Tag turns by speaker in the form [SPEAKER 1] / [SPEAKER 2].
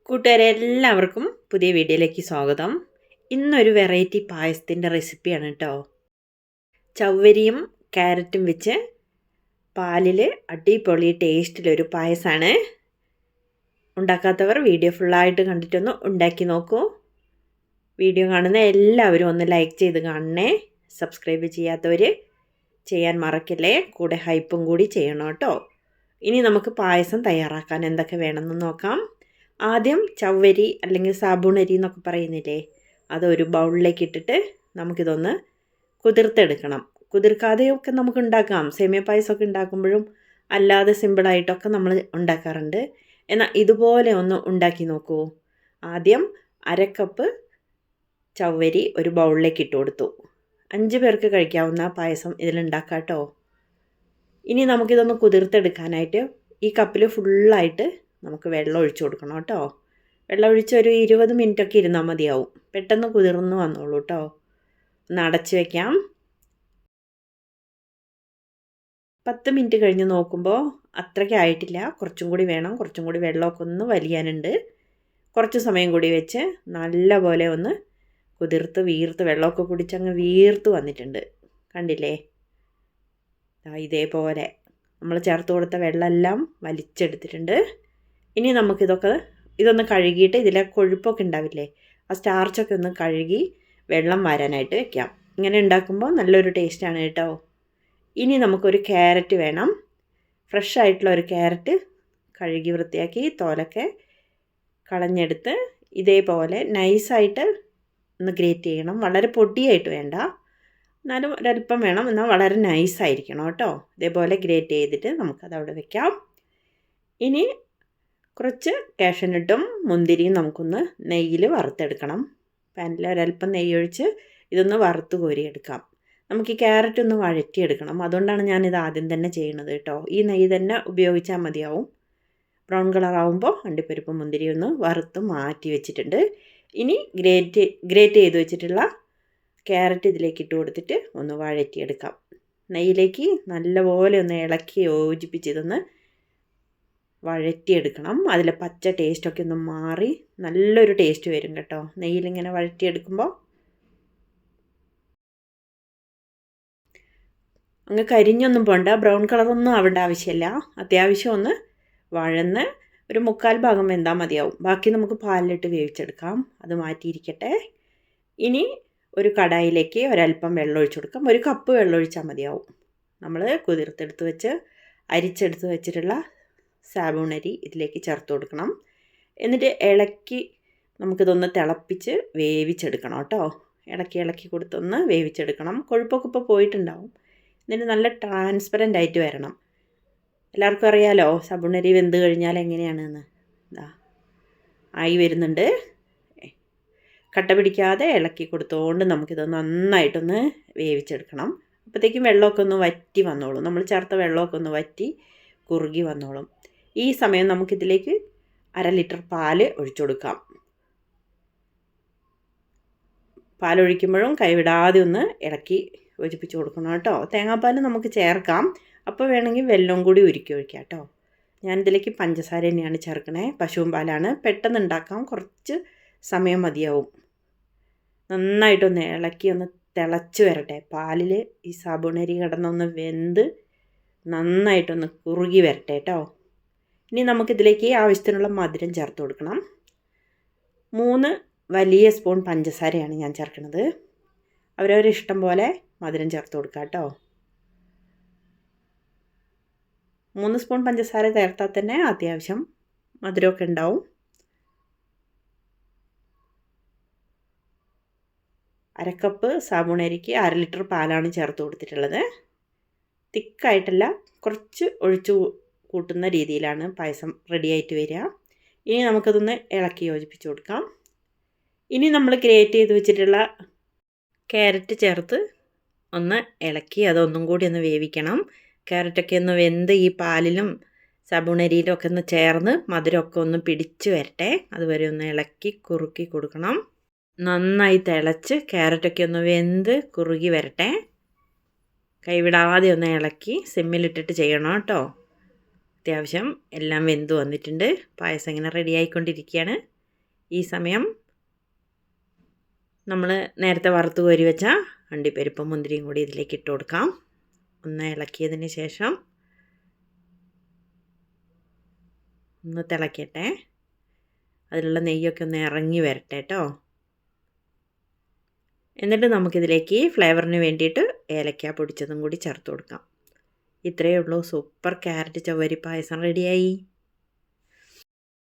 [SPEAKER 1] കൂട്ടുകാരെ എല്ലാവർക്കും പുതിയ വീഡിയോയിലേക്ക് സ്വാഗതം. ഇന്നൊരു വെറൈറ്റി പായസത്തിൻ്റെ റെസിപ്പിയാണ് കേട്ടോ. ചവ്വരിയും ക്യാരറ്റും വെച്ച് പാലിൽ അടിപൊളി ടേസ്റ്റിലൊരു പായസമാണ്. ഉണ്ടാക്കാത്തവർ വീഡിയോ ഫുള്ളായിട്ട് കണ്ടിട്ടൊന്ന് ഉണ്ടാക്കി നോക്കൂ. വീഡിയോ കാണുന്ന എല്ലാവരും ഒന്ന് ലൈക്ക് ചെയ്ത് കാണണേ. സബ്സ്ക്രൈബ് ചെയ്യാത്തവർ ചെയ്യാൻ മറക്കല്ലേ. കൂടെ ഹൈപ്പും കൂടി ചെയ്യണം കേട്ടോ. ഇനി നമുക്ക് പായസം തയ്യാറാക്കാൻ എന്തൊക്കെ വേണമെന്ന് നോക്കാം. ആദ്യം ചവ്വരി അല്ലെങ്കിൽ സാബൂണരി എന്നൊക്കെ പറയുന്നില്ലേ, അതൊരു ബൗളിലേക്ക് ഇട്ടിട്ട് നമുക്കിതൊന്ന് കുതിർത്തെടുക്കണം. കുതിർക്കാതെയൊക്കെ നമുക്ക് ഉണ്ടാക്കാം. സേമിയ പായസമൊക്കെ ഉണ്ടാക്കുമ്പോഴും അല്ലാതെ സിമ്പിളായിട്ടൊക്കെ നമ്മൾ ഉണ്ടാക്കാറുണ്ട്. എന്നാൽ ഇതുപോലെ ഒന്ന് ഉണ്ടാക്കി നോക്കൂ. ആദ്യം അരക്കപ്പ് ചവ്വരി ഒരു ബൗളിലേക്ക് ഇട്ട് കൊടുത്തു. 5 പേർക്ക് കഴിക്കാവുന്ന പായസം ഇതിലുണ്ടാക്കാം കേട്ടോ. ഇനി നമുക്കിതൊന്ന് കുതിർത്തെടുക്കാനായിട്ട് ഈ കപ്പിൽ ഫുള്ളായിട്ട് നമുക്ക് വെള്ളം ഒഴിച്ചു കൊടുക്കണം കേട്ടോ. വെള്ളം ഒഴിച്ച് ഒരു 20 മിനിറ്റൊക്കെ ഇരുന്നാൽ മതിയാവും. പെട്ടെന്ന് കുതിർന്ന് വന്നോളൂ കേട്ടോ. ഒന്ന് അടച്ച് വയ്ക്കാം. 10 മിനിറ്റ് കഴിഞ്ഞ് നോക്കുമ്പോൾ അത്രയ്ക്ക് ആയിട്ടില്ല, കുറച്ചും കൂടി വേണം. കുറച്ചും കൂടി വെള്ളമൊക്കെ ഒന്ന് വലിയാനുണ്ട്. കുറച്ച് സമയം കൂടി വെച്ച് നല്ല പോലെ ഒന്ന് കുതിർത്ത് വീർത്ത് വെള്ളമൊക്കെ കുടിച്ചങ്ങ് വീർത്ത് വന്നിട്ടുണ്ട്. കണ്ടില്ലേ, ഇതേപോലെ നമ്മൾ ചേർത്ത് കൊടുത്ത വെള്ളമെല്ലാം വലിച്ചെടുത്തിട്ടുണ്ട്. ഇനി ഇതൊന്ന് കഴുകിയിട്ട് ഇതിലെ കൊഴുപ്പൊക്കെ ഉണ്ടാവില്ലേ, ആ സ്റ്റാർച്ചൊക്കെ ഒന്ന് കഴുകി വെള്ളം വരാനായിട്ട് വെക്കാം. ഇങ്ങനെ ഉണ്ടാക്കുമ്പോൾ നല്ലൊരു ടേസ്റ്റാണ് കേട്ടോ. ഇനി നമുക്കൊരു ക്യാരറ്റ് വേണം. ഫ്രഷ് ആയിട്ടുള്ള ഒരു ക്യാരറ്റ് കഴുകി വൃത്തിയാക്കി തോലൊക്കെ കളഞ്ഞെടുത്ത് ഇതേപോലെ നൈസായിട്ട് ഒന്ന് ഗ്രേറ്റ് ചെയ്യണം. വളരെ പൊടിയായിട്ട് വേണ്ട, എന്നാലും ഒരല്പം വേണം. എന്നാൽ വളരെ നൈസായിരിക്കണം കേട്ടോ. ഇതേപോലെ ഗ്രേറ്റ് ചെയ്തിട്ട് നമുക്കതവിടെ വെക്കാം. ഇനി കുറച്ച് കാഷ്യൂനട്ടും മുന്തിരിയും നമുക്കൊന്ന് നെയ്യിൽ വറുത്തെടുക്കണം. പാനിൽ ഒരല്പം നെയ്യ് ഒഴിച്ച് ഇതൊന്ന് വറുത്ത് കോരിയെടുക്കാം. നമുക്ക് ഈ ക്യാരറ്റ് ഒന്ന് വഴറ്റിയെടുക്കണം. അതുകൊണ്ടാണ് ഞാനിത് ആദ്യം തന്നെ ചെയ്യുന്നത് കേട്ടോ. ഈ നെയ്യ് തന്നെ ഉപയോഗിച്ചാൽ മതിയാവും. ബ്രൗൺ കളറാവുമ്പോൾ അണ്ടിപ്പരിപ്പ് മുന്തിരി ഒന്ന് വറുത്ത് മാറ്റി വെച്ചിട്ടുണ്ട്. ഇനി ഗ്രേറ്റ് ചെയ്ത് വെച്ചിട്ടുള്ള ക്യാരറ്റ് ഇതിലേക്ക് ഇട്ട് കൊടുത്തിട്ട് ഒന്ന് വഴറ്റിയെടുക്കാം. നെയ്യിലേക്ക് നല്ലപോലെ ഒന്ന് ഇളക്കി യോജിപ്പിച്ച് ഇതൊന്ന് വഴറ്റിയെടുക്കണം. അതിലെ പച്ച ടേസ്റ്റൊക്കെ ഒന്ന് മാറി നല്ലൊരു ടേസ്റ്റ് വരും കേട്ടോ നെയ്യിലിങ്ങനെ വഴറ്റിയെടുക്കുമ്പോൾ. അങ്ങ് കരിഞ്ഞൊന്നും പോണ്ട, ബ്രൗൺ കളറൊന്നും ആവേണ്ട ആവശ്യമില്ല. അത്യാവശ്യം ഒന്ന് വഴന്ന് ഒരു 1/4 ഭാഗം വെന്താൽ മതിയാവും. ബാക്കി നമുക്ക് പാലിലിട്ട് വേവിച്ചെടുക്കാം. അത് മാറ്റിയിരിക്കട്ടെ. ഇനി ഒരു കടായിലേക്ക് ഒരല്പം വെള്ളം ഒഴിച്ചു കൊടുക്കാം. 1 കപ്പ് വെള്ളം ഒഴിച്ചാൽ മതിയാവും. നമ്മൾ അരിച്ചെടുത്ത് വെച്ചിട്ടുള്ള സാബൂണരി ഇതിലേക്ക് ചേർത്ത് കൊടുക്കണം. എന്നിട്ട് ഇളക്കി നമുക്കിതൊന്ന് തിളപ്പിച്ച് വേവിച്ചെടുക്കണം കേട്ടോ. ഇളക്കി കൊടുത്തൊന്ന് വേവിച്ചെടുക്കണം. കൊഴുപ്പൊക്കെ ഇപ്പോൾ പോയിട്ടുണ്ടാവും. എന്നിട്ട് നല്ല ട്രാൻസ്പെറൻ്റ് ആയിട്ട് വരണം. എല്ലാവർക്കും അറിയാലോ സാബൂണരി വെന്ത് കഴിഞ്ഞാൽ എങ്ങനെയാണെന്ന്. ആയി വരുന്നുണ്ട്. കട്ട പിടിക്കാതെ ഇളക്കി കൊടുത്തുകൊണ്ട് നമുക്കിത് നന്നായിട്ടൊന്ന് വേവിച്ചെടുക്കണം. അപ്പോഴത്തേക്കും വെള്ളമൊക്കെ ഒന്ന് വറ്റി വന്നോളും. നമ്മൾ ചേർത്ത വെള്ളമൊക്കെ ഒന്ന് വറ്റി കുറുകി വന്നോളും. ഈ സമയം നമുക്കിതിലേക്ക് 1/2 ലിറ്റർ പാല് ഒഴിച്ചു കൊടുക്കാം. പാലൊഴിക്കുമ്പോഴും കൈവിടാതെ ഒന്ന് ഇളക്കി യോജിപ്പിച്ച് കൊടുക്കണം കേട്ടോ. തേങ്ങാപ്പാൽ നമുക്ക് ചേർക്കാം. അപ്പോൾ വേണമെങ്കിൽ വെല്ലവും കൂടി ഉരുക്കി ഒഴിക്കാം കേട്ടോ. ഞാനിതിലേക്ക് പഞ്ചസാര തന്നെയാണ് ചേർക്കണേ. പശുവും പാലാണ്. പെട്ടെന്ന് ഉണ്ടാക്കാം, കുറച്ച് സമയം മതിയാവും. നന്നായിട്ടൊന്ന് ഇളക്കി ഒന്ന് തിളച്ച് വരട്ടെ. പാലിൽ ഈ സാബൂണരി കിടന്നൊന്ന് വെന്ത് നന്നായിട്ടൊന്ന് കുറുകി വരട്ടെ കേട്ടോ. ഇനി നമുക്കിതിലേക്ക് ആവശ്യത്തിനുള്ള മധുരം ചേർത്ത് കൊടുക്കണം. 3 വലിയ സ്പൂൺ പഞ്ചസാരയാണ് ഞാൻ ചേർക്കുന്നത്. അവരവരുടെ ഇഷ്ടം പോലെ മധുരം ചേർത്ത് കൊടുക്കാം കേട്ടോ. 3 സ്പൂൺ പഞ്ചസാര ചേർത്താൽ തന്നെ അത്യാവശ്യം മധുരമൊക്കെ ഉണ്ടാവും. 1/2 കപ്പ് സാബൂണരിക്ക് 1/2 ലിറ്റർ പാലാണ് ചേർത്ത് കൊടുത്തിട്ടുള്ളത്. തിക്കായിട്ടല്ല, കുറച്ച് ഒഴിച്ച് കൂട്ടുന്ന രീതിയിലാണ് പായസം റെഡിയായിട്ട് വരിക. ഇനി നമുക്കതൊന്ന് ഇളക്കി യോജിപ്പിച്ച് കൊടുക്കാം. ഇനി നമ്മൾ ഗ്രേറ്റ് ചെയ്ത് വെച്ചിട്ടുള്ള ക്യാരറ്റ് ചേർത്ത് ഒന്ന് ഇളക്കി അതൊന്നും കൂടി ഒന്ന് വേവിക്കണം. ക്യാരറ്റൊക്കെ ഒന്ന് വെന്ത് ഈ പാലിലും സാബൂണരിയിലും ഒക്കെ ഒന്ന് ചേർന്ന് മധുരമൊക്കെ ഒന്ന് പിടിച്ച് വരട്ടെ. അതുവരെ ഒന്ന് ഇളക്കി കുറുക്കി കൊടുക്കണം. നന്നായി തിളച്ച് ക്യാരറ്റൊക്കെ ഒന്ന് വെന്ത് കുറുകി വരട്ടെ. കൈവിടാതെ ഒന്ന് ഇളക്കി സിമ്മിലിട്ടിട്ട് ചെയ്യണം കേട്ടോ. അത്യാവശ്യം എല്ലാം വെന്ത് വന്നിട്ടുണ്ട്. പായസം ഇങ്ങനെ റെഡി ആയിക്കൊണ്ടിരിക്കുകയാണ്. ഈ സമയം നമ്മൾ നേരത്തെ വറുത്ത് കോരി വെച്ച അണ്ടിപ്പരിപ്പും മുന്തിരിയും കൂടി ഇതിലേക്ക് ഇട്ട് കൊടുക്കാം. ഒന്ന് ഇളക്കിയതിന് ശേഷം ഒന്ന് തിളക്കട്ടെ. അതിലുള്ള നെയ്യൊക്കെ ഒന്ന് ഇറങ്ങി വരട്ടെ കേട്ടോ. എന്നിട്ട് നമുക്കിതിലേക്ക് ഫ്ലേവറിന് വേണ്ടിയിട്ട് ഏലക്ക പൊടിച്ചതും കൂടി ചേർത്ത് കൊടുക്കാം. ഇത്രയേ ഉള്ളൂ. സൂപ്പർ ക്യാരറ്റ് ചവ്വരി പായസം റെഡിയായി.